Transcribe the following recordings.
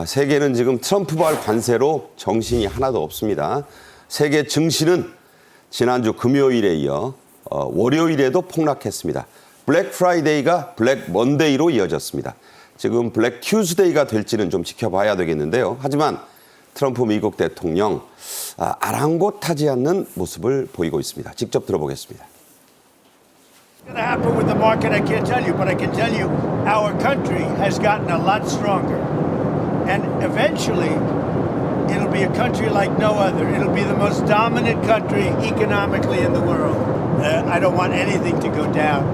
세계는 지금 트럼프발 관세로 정신이 하나도 없습니다. 세계 증시는 지난주 금요일에 이어 월요일에도 폭락했습니다. 블랙 프라이데이가 블랙 먼데이로 이어졌습니다. 지금 블랙 튜스데이가 될지는 좀 지켜봐야 되겠는데요. 하지만 트럼프 미국 대통령 아랑곳하지 않는 모습을 보이고 있습니다. 직접 들어보겠습니다. What's going to happen with the market, I can't tell you, but I can tell you our country has gotten a lot stronger. And eventually, it'll be a country like no other. It'll be the most dominant country economically in the world. I don't want anything to go down,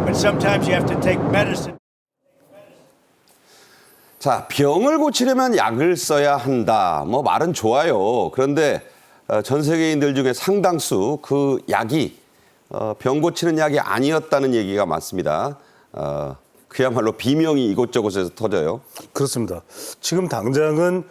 but sometimes you have to take medicine. 자, 병을 고치려면 약을 써야 한다. 말은 좋아요. 그런데 전 세계인들 중에 상당수 그 약이 병 고치는 약이 아니었다는 얘기가 많습니다. 그야말로 비명이 이곳저곳에서 터져요. 그렇습니다. 지금 당장은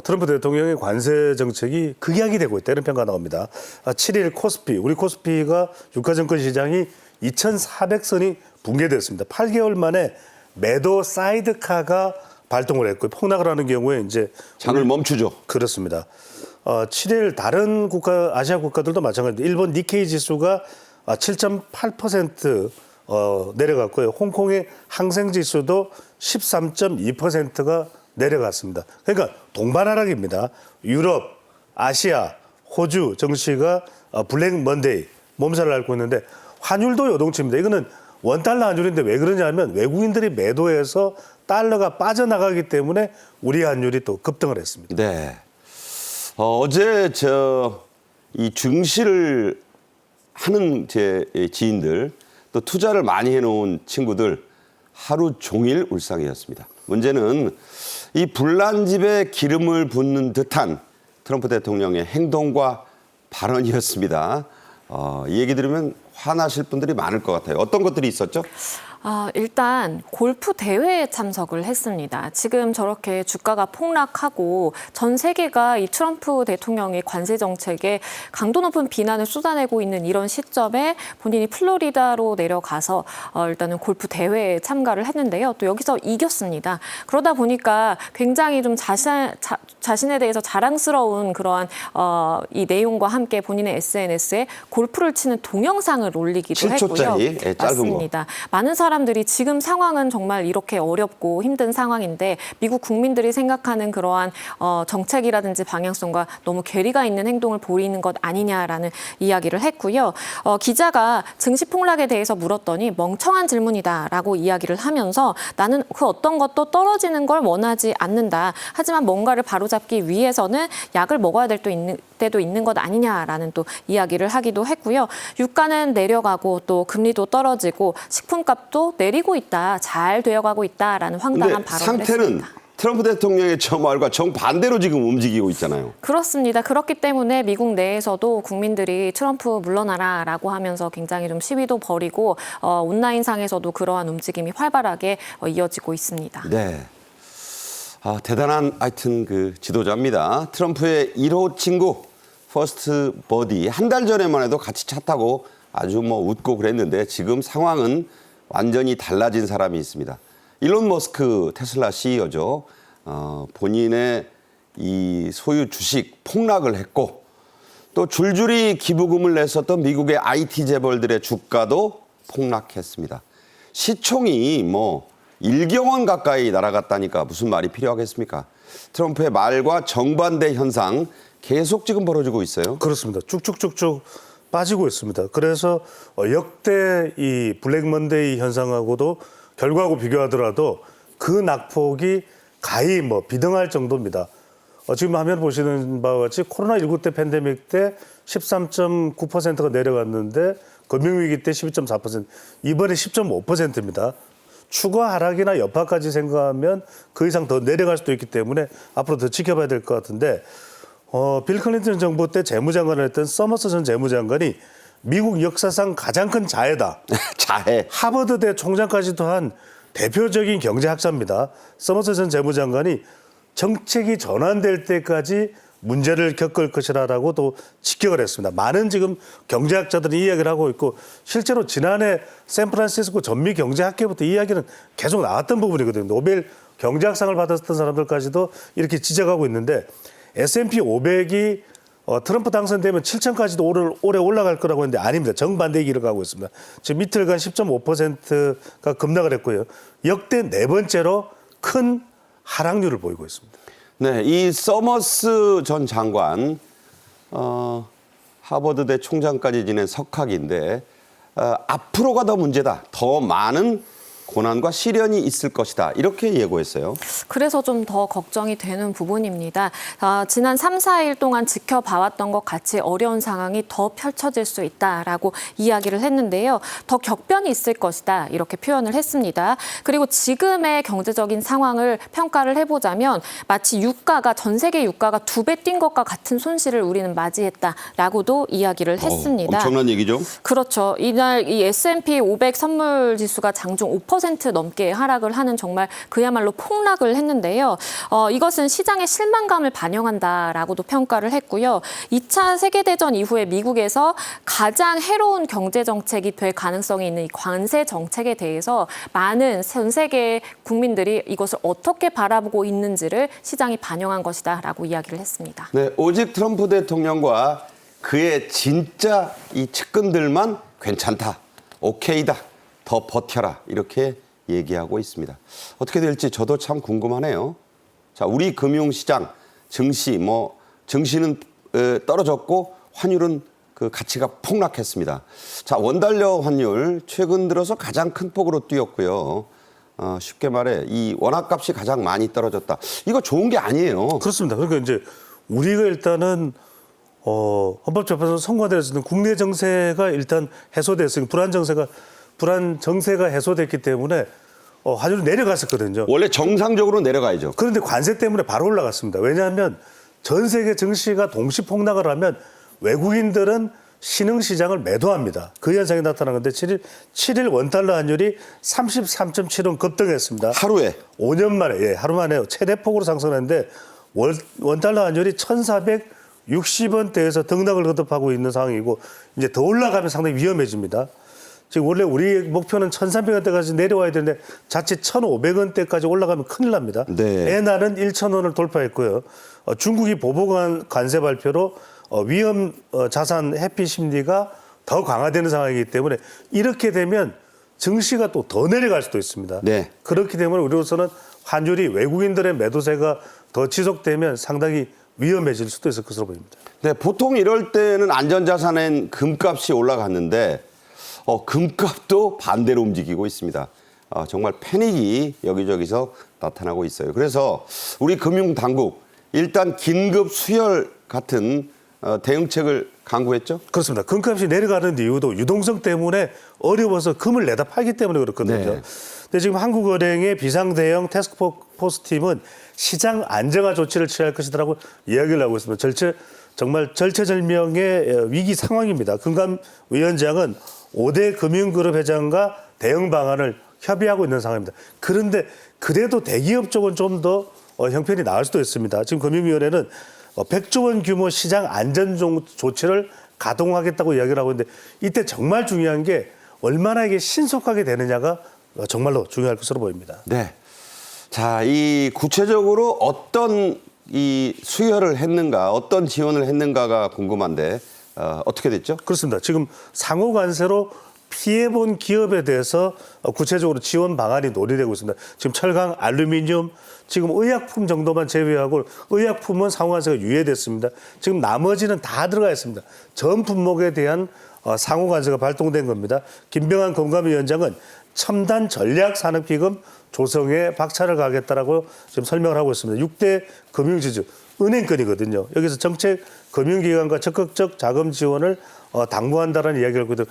트럼프 대통령의 관세 정책이 극약이 되고 있다, 이런 평가가 나옵니다. 7일 코스피, 우리 코스피가 유가증권 시장이 2,400선이 붕괴됐습니다. 8개월 만에 매도 사이드카가 발동을 했고, 폭락을 하는 경우에 이제 장을 멈추죠. 그렇습니다. 7일 다른 아시아 국가들도 마찬가지입니다. 일본 니케이 지수가 7.8% 내려갔고요. 홍콩의 항생 지수도 13.2%가 내려갔습니다. 그러니까 동반하락입니다. 유럽, 아시아, 호주 증시가 블랙 먼데이 몸살을 앓고 있는데 환율도 요동칩니다. 이거는 원달러 환율인데 왜 그러냐면 외국인들이 매도해서 달러가 빠져나가기 때문에 우리 환율이 또 급등을 했습니다. 네. 어제 이 증시를 하는 제 지인들, 또 투자를 많이 해놓은 친구들 하루 종일 울상이었습니다. 문제는 이 불난 집에 기름을 붓는 듯한 트럼프 대통령의 행동과 발언이었습니다. 이 얘기 들으면 화나실 분들이 많을 것 같아요. 어떤 것들이 있었죠? 일단 골프 대회에 참석을 했습니다. 지금 저렇게 주가가 폭락하고 전 세계가 이 트럼프 대통령의 관세 정책에 강도 높은 비난을 쏟아내고 있는 이런 시점에 본인이 플로리다로 내려가서 일단은 골프 대회에 참가를 했는데요. 또 여기서 이겼습니다. 그러다 보니까 굉장히 좀 자신에 대해서 자랑스러운 그러한 이 내용과 함께 본인의 SNS에 골프를 치는 동영상을 올리기도 7초짜리, 했고요. 짧은 맞습니다. 많은 사람들이 지금 상황은 정말 이렇게 어렵고 힘든 상황인데 미국 국민들이 생각하는 그러한 정책이라든지 방향성과 너무 괴리가 있는 행동을 보이는 것 아니냐라는 이야기를 했고요. 기자가 증시 폭락에 대해서 물었더니 멍청한 질문이다라고 이야기를 하면서 나는 그 어떤 것도 떨어지는 걸 원하지 않는다. 하지만 뭔가를 바로잡기 위해서는 약을 먹어야 될 때도 있는 것 아니냐라는 또 이야기를 하기도 했고요. 유가는 내려가고 또 금리도 떨어지고 식품값도 내리고 있다, 잘 되어가고 있다라는 황당한 발언을 했습니다. 상태는 트럼프 대통령의 저 말과 정반대로 지금 움직이고 있잖아요. 그렇습니다. 그렇기 때문에 미국 내에서도 국민들이 트럼프 물러나라라고 하면서 굉장히 좀 시위도 벌이고 온라인상에서도 그러한 움직임이 활발하게 이어지고 있습니다. 네. 대단한 하여튼 그 지도자입니다. 트럼프의 1호 친구 퍼스트 버디 한 달 전에만 해도 같이 차 타고 아주 웃고 그랬는데 지금 상황은 완전히 달라진 사람이 있습니다. 일론 머스크 테슬라 CEO죠. 본인의 이 소유 주식 폭락을 했고 또 줄줄이 기부금을 냈었던 미국의 IT 재벌들의 주가도 폭락했습니다. 시총이 1조 원 가까이 날아갔다니까 무슨 말이 필요하겠습니까? 트럼프의 말과 정반대 현상 계속 지금 벌어지고 있어요. 그렇습니다. 쭉쭉쭉쭉 빠지고 있습니다. 그래서 역대 이 블랙 먼데이 현상하고도 결과하고 비교하더라도 그 낙폭이 가히 비등할 정도입니다. 지금 화면 보시는 바와 같이 코로나19 때 팬데믹 때 13.9%가 내려갔는데 금융위기 때 12.4%, 이번에 10.5%입니다. 추가 하락이나 여파까지 생각하면 그 이상 더 내려갈 수도 있기 때문에 앞으로 더 지켜봐야 될 것 같은데 빌 클린턴 정부 때 재무장관을 했던 서머스 전 재무장관이 미국 역사상 가장 큰 자해다. 자해. 하버드대 총장까지도 한 대표적인 경제학자입니다. 서머스 전 재무장관이 정책이 전환될 때까지 문제를 겪을 것이라고도 직격을 했습니다. 많은 지금 경제학자들이 이야기를 하고 있고 실제로 지난해 샌프란시스코 전미경제학회부터 이야기는 계속 나왔던 부분이거든요. 노벨 경제학상을 받았던 사람들까지도 이렇게 지적하고 있는데 S&P 500이 트럼프 당선되면 7천까지도 올해 올라갈 거라고 했는데 아닙니다. 정반대의 길을 가고 있습니다. 지금 이틀간 10.5%가 급락을 했고요. 역대 네 번째로 큰 하락률을 보이고 있습니다. 네, 이 서머스 전 장관, 하버드대 총장까지 지낸 석학인데 앞으로가 더 문제다. 더 많은 고난과 시련이 있을 것이다. 이렇게 예고했어요. 그래서 좀 더 걱정이 되는 부분입니다. 지난 3, 4일 동안 지켜봐왔던 것 같이 어려운 상황이 더 펼쳐질 수 있다라고 이야기를 했는데요. 더 격변이 있을 것이다. 이렇게 표현을 했습니다. 그리고 지금의 경제적인 상황을 평가를 해보자면 마치 유가가 전 세계 유가가 2배 뛴 것과 같은 손실을 우리는 맞이했다라고도 이야기를 했습니다. 엄청난 얘기죠. 그렇죠. 이날 이 S&P 500 선물 지수가 장중 5% 넘게 하락을 하는 정말 그야말로 폭락을 했는데요. 이것은 시장의 실망감을 반영한다라고도 평가를 했고요. 2차 세계대전 이후에 미국에서 가장 해로운 경제정책이 될 가능성이 있는 이 관세 정책에 대해서 많은 전 세계 국민들이 이것을 어떻게 바라보고 있는지를 시장이 반영한 것이다라고 이야기를 했습니다. 네, 오직 트럼프 대통령과 그의 진짜 이 측근들만 괜찮다, 오케이다, 더 버텨라 이렇게 얘기하고 있습니다. 어떻게 될지 저도 참 궁금하네요. 자, 우리 금융시장, 증시, 증시는 떨어졌고 환율은 그 가치가 폭락했습니다. 자, 원달러 환율 최근 들어서 가장 큰 폭으로 뛰었고요. 쉽게 말해 이 원화값이 가장 많이 떨어졌다. 이거 좋은 게 아니에요. 그렇습니다. 그러니까 이제 우리가 일단은 헌법재판소 선고되었는 국내 정세가 일단 해소됐으니 불안 정세가 해소됐기 때문에 환율이 내려갔었거든요. 원래 정상적으로 내려가야죠. 그런데 관세 때문에 바로 올라갔습니다. 왜냐하면 전 세계 증시가 동시 폭락을 하면 외국인들은 신흥시장을 매도합니다. 그 현상이 나타난 건데 7일 원달러 환율이 33.7원 급등했습니다. 하루에. 5년 만에, 하루 만에 최대폭으로 상승했는데 원달러 환율이 1,460원대에서 등락을 거듭하고 있는 상황이고 이제 더 올라가면 상당히 위험해집니다. 지금 원래 우리 목표는 1,300원대까지 내려와야 되는데 자칫 1,500원대까지 올라가면 큰일 납니다. 네. 엔화는 1,000원을 돌파했고요. 중국이 보복 관세 발표로 위험 자산 회피 심리가 더 강화되는 상황이기 때문에 이렇게 되면 증시가 또 더 내려갈 수도 있습니다. 네. 그렇기 때문에 우리로서는 환율이 외국인들의 매도세가 더 지속되면 상당히 위험해질 수도 있을 것으로 보입니다. 네, 보통 이럴 때는 안전자산엔 금값이 올라갔는데 금값도 반대로 움직이고 있습니다. 정말 패닉이 여기저기서 나타나고 있어요. 그래서 우리 금융당국 일단 긴급 수혈 같은 대응책을 강구했죠? 그렇습니다. 금값이 내려가는 이유도 유동성 때문에 어려워서 금을 내다 팔기 때문에 그렇거든요. 네. 근데 지금 한국은행의 비상대응 태스크포스 팀은 시장 안정화 조치를 취할 것이라고 이야기를 하고 있습니다. 정말 절체절명의 위기 상황입니다. 금감위원장은 5대 금융그룹 회장과 대응 방안을 협의하고 있는 상황입니다. 그런데 그래도 대기업 쪽은 좀 더 형편이 나을 수도 있습니다. 지금 금융위원회는 100조 원 규모 시장 안전 조치를 가동하겠다고 이야기를 하고 있는데 이때 정말 중요한 게 얼마나 이게 신속하게 되느냐가 정말로 중요할 것으로 보입니다. 네. 자, 이 구체적으로 어떤 이 수혈을 했는가, 어떤 지원을 했는가가 궁금한데 어떻게 됐죠? 그렇습니다. 지금 상호 관세로 피해본 기업에 대해서 구체적으로 지원 방안이 논의되고 있습니다. 지금 철강, 알루미늄, 지금 의약품 정도만 제외하고 의약품은 상호 관세가 유예됐습니다. 지금 나머지는 다 들어가 있습니다. 전 품목에 대한 상호 관세가 발동된 겁니다. 김병환 금감위원장은 첨단 전략 산업기금 조성에 박차를 가겠다라고 지금 설명을 하고 있습니다. 6대 금융지주 은행권이거든요. 여기서 정책 금융기관과 적극적 자금 지원을 당부한다라는 이야기를 하거든요.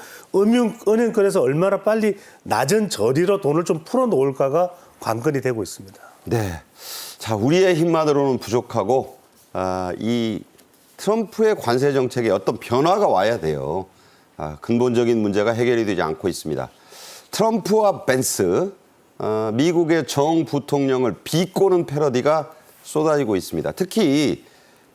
은행권에서 얼마나 빨리 낮은 저리로 돈을 좀 풀어놓을까가 관건이 되고 있습니다. 네. 자, 우리의 힘만으로는 부족하고 이 트럼프의 관세 정책에 어떤 변화가 와야 돼요. 근본적인 문제가 해결이 되지 않고 있습니다. 트럼프와 벤스, 미국의 정 부통령을 비꼬는 패러디가 쏟아지고 있습니다. 특히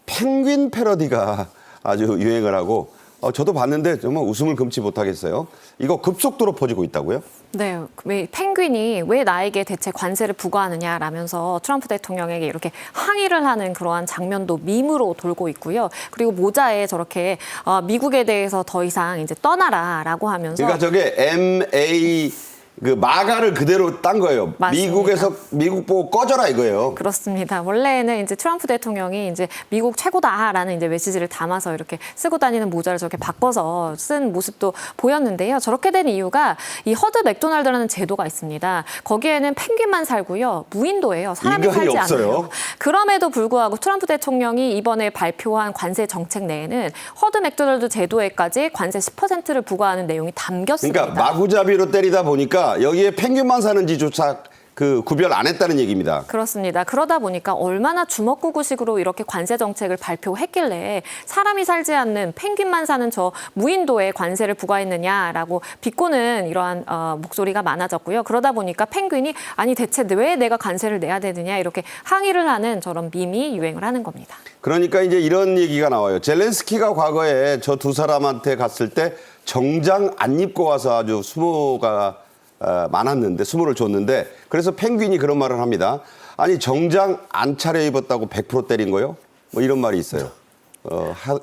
펭귄 패러디가 아주 유행을 하고 저도 봤는데 정말 웃음을 금치 못하겠어요. 이거 급속도로 퍼지고 있다고요? 네, 왜 펭귄이 왜 나에게 대체 관세를 부과하느냐라면서 트럼프 대통령에게 이렇게 항의를 하는 그러한 장면도 밈으로 돌고 있고요. 그리고 모자에 저렇게 미국에 대해서 더 이상 이제 떠나라라고 하면서 그러니까 저게 MA 그 마가를 그대로 딴 거예요. 맞습니다. 미국 보고 꺼져라 이거예요. 그렇습니다. 원래는 이제 트럼프 대통령이 이제 미국 최고다라는 이제 메시지를 담아서 이렇게 쓰고 다니는 모자를 저렇게 바꿔서 쓴 모습도 보였는데요. 저렇게 된 이유가 이 허드 맥도날드라는 제도가 있습니다. 거기에는 펭귄만 살고요. 무인도예요. 사람이 인간이 살지 없어요. 않아요. 그럼에도 불구하고 트럼프 대통령이 이번에 발표한 관세 정책 내에는 허드 맥도날드 제도에까지 관세 10%를 부과하는 내용이 담겼습니다. 그러니까 마구잡이로 때리다 보니까 여기에 펭귄만 사는지조차 그 구별 안 했다는 얘기입니다. 그렇습니다. 그러다 보니까 얼마나 주먹구구식으로 이렇게 관세 정책을 발표했길래 사람이 살지 않는 펭귄만 사는 저 무인도에 관세를 부과했느냐라고 비꼬는 이러한 목소리가 많아졌고요. 그러다 보니까 펭귄이 아니 대체 왜 내가 관세를 내야 되느냐 이렇게 항의를 하는 저런 밈이 유행을 하는 겁니다. 그러니까 이제 이런 얘기가 나와요. 젤렌스키가 과거에 저 두 사람한테 갔을 때 정장 안 입고 와서 아주 수모가 많았는데 수모를 줬는데 그래서 펭귄이 그런 말을 합니다. 아니 정장 안 차려입었다고 100% 때린 거요? 뭐 이런 말이 있어요.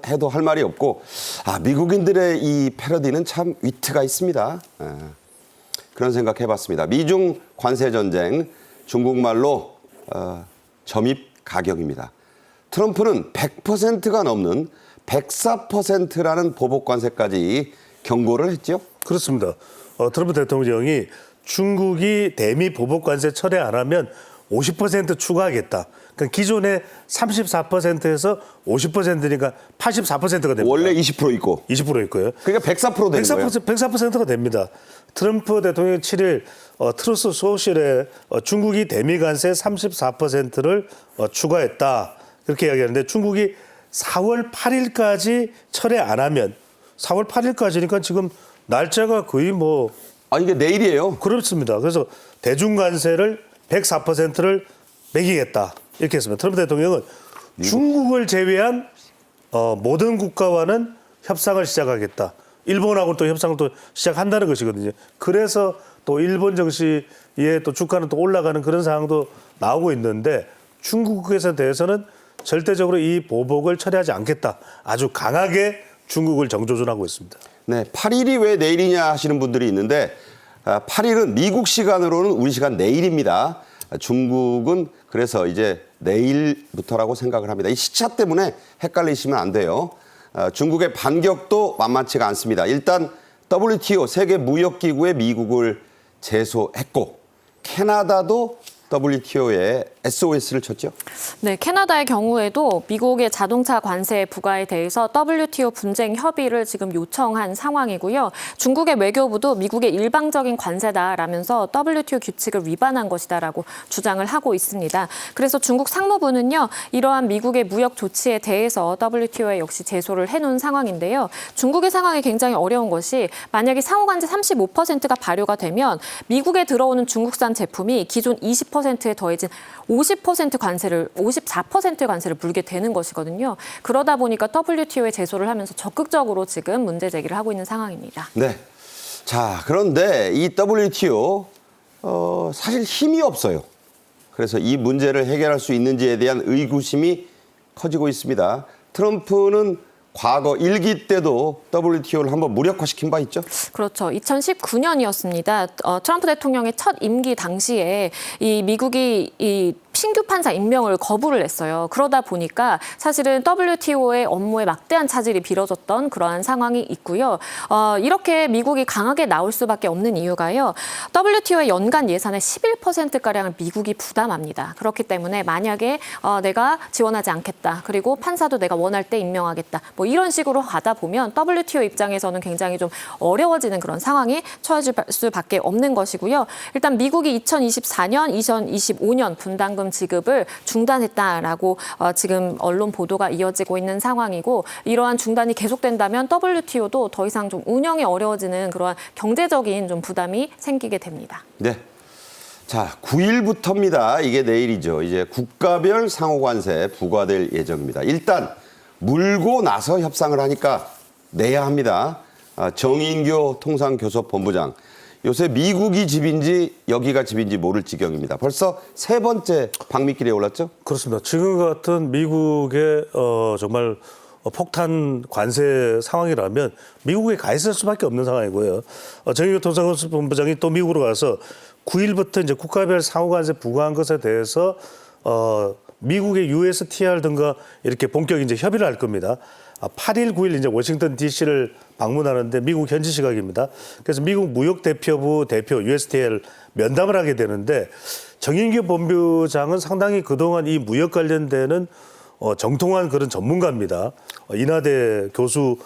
해도 할 말이 없고 미국인들의 이 패러디는 참 위트가 있습니다. 그런 생각 해봤습니다. 미중 관세 전쟁 중국말로 점입 가격입니다. 트럼프는 100%가 넘는 104%라는 보복 관세까지 경고를 했죠. 그렇습니다. 트럼프 대통령이 중국이 대미 보복 관세 철회 안 하면 50% 추가하겠다. 그러니까 기존의 34%에서 50%니까 84%가 됩니다. 원래 20% 있고. 20% 있고요. 그러니까 104% 되는 거예요. 104%가 됩니다. 트럼프 대통령이 7일 트루스 소셜에 중국이 대미 관세 34%를 추가했다. 그렇게 이야기하는데 중국이 4월 8일까지 철회 안 하면 4월 8일까지니까 지금 날짜가 거의 뭐 이게 내일이에요. 그렇습니다. 그래서 대중관세를 104%를 매기겠다 이렇게 했습니다. 트럼프 대통령은 중국을 제외한 모든 국가와는 협상을 시작하겠다. 일본하고 또 협상을 또 시작한다는 것이거든요. 그래서 또 일본 정시에 또 주가는 또 올라가는 그런 상황도 나오고 있는데 중국에 대해서는 절대적으로 이 보복을 처리하지 않겠다. 아주 강하게 중국을 정조준하고 있습니다. 네, 8일이 왜 내일이냐 하시는 분들이 있는데 8일은 미국 시간으로는 우리 시간 내일입니다. 중국은 그래서 이제 내일부터라고 생각을 합니다. 이 시차 때문에 헷갈리시면 안 돼요. 중국의 반격도 만만치가 않습니다. 일단 WTO 세계무역기구에 미국을 제소했고 캐나다도 WTO에 SOS를 쳤죠. 네, 캐나다의 경우에도 미국의 자동차 관세 부과에 대해서 WTO 분쟁 협의를 지금 요청한 상황이고요. 중국의 외교부도 미국의 일방적인 관세다라면서 WTO 규칙을 위반한 것이다라고 주장을 하고 있습니다. 그래서 중국 상무부는요, 이러한 미국의 무역 조치에 대해서 WTO에 역시 제소를 해놓은 상황인데요. 중국의 상황이 굉장히 어려운 것이 만약에 상호관세 35%가 발효가 되면 미국에 들어오는 중국산 제품이 기존 20%에 더해진 54% 관세를 물게 되는 것이거든요. 그러다 보니까 WTO에 제소를 하면서 적극적으로 지금 문제 제기를 하고 있는 상황입니다. 네. 자, 그런데 이 WTO 사실 힘이 없어요. 그래서 이 문제를 해결할 수 있는지에 대한 의구심이 커지고 있습니다. 트럼프는 과거 1기 때도 WTO를 한번 무력화시킨 바 있죠? 그렇죠. 2019년이었습니다. 트럼프 대통령의 첫 임기 당시에 이 미국이 이 신규 판사 임명을 거부를 했어요. 그러다 보니까 사실은 WTO의 업무에 막대한 차질이 빚어졌던 그러한 상황이 있고요. 이렇게 미국이 강하게 나올 수밖에 없는 이유가요. WTO의 연간 예산의 11%가량을 미국이 부담합니다. 그렇기 때문에 만약에 내가 지원하지 않겠다. 그리고 판사도 내가 원할 때 임명하겠다. 뭐 이런 식으로 가다 보면 WTO 입장에서는 굉장히 좀 어려워지는 그런 상황이 처해질 수밖에 없는 것이고요. 일단 미국이 2024년, 2025년 분담금 지급을 중단했다라고 지금 언론 보도가 이어지고 있는 상황이고 이러한 중단이 계속된다면 WTO도 더 이상 좀 운영이 어려워지는 그러한 경제적인 좀 부담이 생기게 됩니다. 네. 자, 9일부터입니다. 이게 내일이죠. 이제 국가별 상호관세 부과될 예정입니다. 일단 물고 나서 협상을 하니까 내야 합니다. 정인교 통상교섭본부장. 요새 미국이 집인지 여기가 집인지 모를 지경입니다. 벌써 세 번째 방미길에 올랐죠? 그렇습니다. 지금 같은 미국의 정말 폭탄 관세 상황이라면 미국에 가 있을 수밖에 없는 상황이고요. 정의교 통상교섭본부장이 또 미국으로 가서 9일부터 이제 국가별 상호관세 부과한 것에 대해서 미국의 USTR 등과 이렇게 본격 이제 협의를 할 겁니다. 8일, 9일 이제 워싱턴 DC를 방문하는데 미국 현지 시각입니다. 그래서 미국 무역대표부 대표 USTR 면담을 하게 되는데 정인규 본부장은 상당히 그동안 이 무역 관련되는 정통한 그런 전문가입니다. 인하대 교수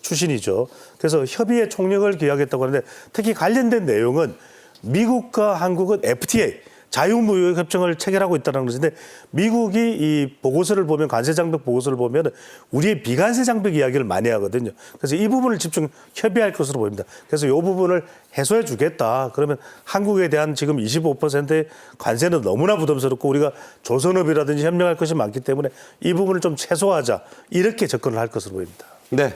출신이죠. 그래서 협의의 총력을 기하겠다고 하는데 특히 관련된 내용은 미국과 한국은 FTA 자유무역 협정을 체결하고 있다는 것인데 미국이 이 보고서를 보면 관세 장벽 보고서를 보면 우리의 비관세 장벽 이야기를 많이 하거든요. 그래서 이 부분을 집중 협의할 것으로 보입니다. 그래서 이 부분을 해소해 주겠다. 그러면 한국에 대한 지금 25%의 관세는 너무나 부담스럽고 우리가 조선업이라든지 협력할 것이 많기 때문에 이 부분을 좀 최소화하자. 이렇게 접근을 할 것으로 보입니다. 네.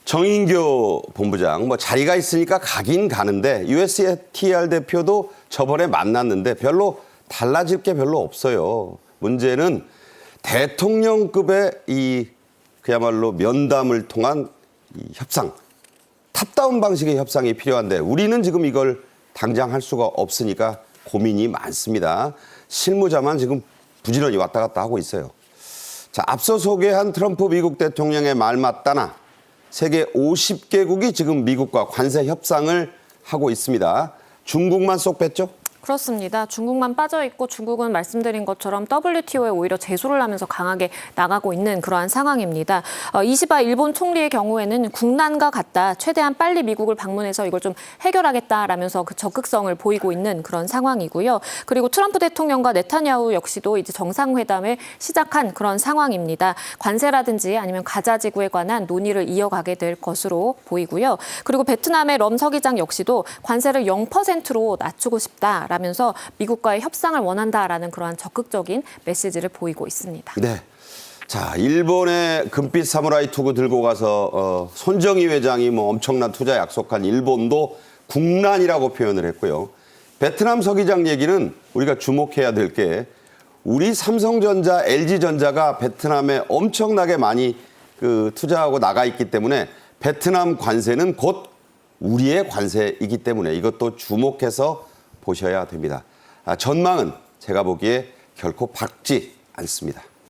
정인교 본부장, 자리가 있으니까 가긴 가는데 USTR 대표도 저번에 만났는데 별로 달라질 게 별로 없어요. 문제는 대통령급의 그야말로 면담을 통한 이 협상, 탑다운 방식의 협상이 필요한데 우리는 지금 이걸 당장 할 수가 없으니까 고민이 많습니다. 실무자만 지금 부지런히 왔다 갔다 하고 있어요. 자, 앞서 소개한 트럼프 미국 대통령의 말 맞다나 세계 50개국이 지금 미국과 관세 협상을 하고 있습니다. 중국만 쏙 뺐죠? 그렇습니다. 중국만 빠져 있고 중국은 말씀드린 것처럼 WTO에 오히려 제소를 하면서 강하게 나가고 있는 그러한 상황입니다. 이시바 일본 총리의 경우에는 국난과 같다. 최대한 빨리 미국을 방문해서 이걸 좀 해결하겠다라면서 그 적극성을 보이고 있는 그런 상황이고요. 그리고 트럼프 대통령과 네타냐후 역시도 이제 정상회담을 시작한 그런 상황입니다. 관세라든지 아니면 가자 지구에 관한 논의를 이어가게 될 것으로 보이고요. 그리고 베트남의 럼 서기장 역시도 관세를 0%로 낮추고 싶다. 라면서 미국과의 협상을 원한다라는 그러한 적극적인 메시지를 보이고 있습니다. 네. 자, 일본의 금빛 사무라이 투구 들고 가서 손정희 회장이 엄청난 투자 약속한 일본도 국난이라고 표현을 했고요. 베트남 서기장 얘기는 우리가 주목해야 될 게 우리 삼성전자, LG전자가 베트남에 엄청나게 많이 투자하고 나가 있기 때문에 베트남 관세는 곧 우리의 관세이기 때문에 이것도 주목해서 보셔야 됩니다. 전망은 제가 보기에 결코 밝지 않습니다.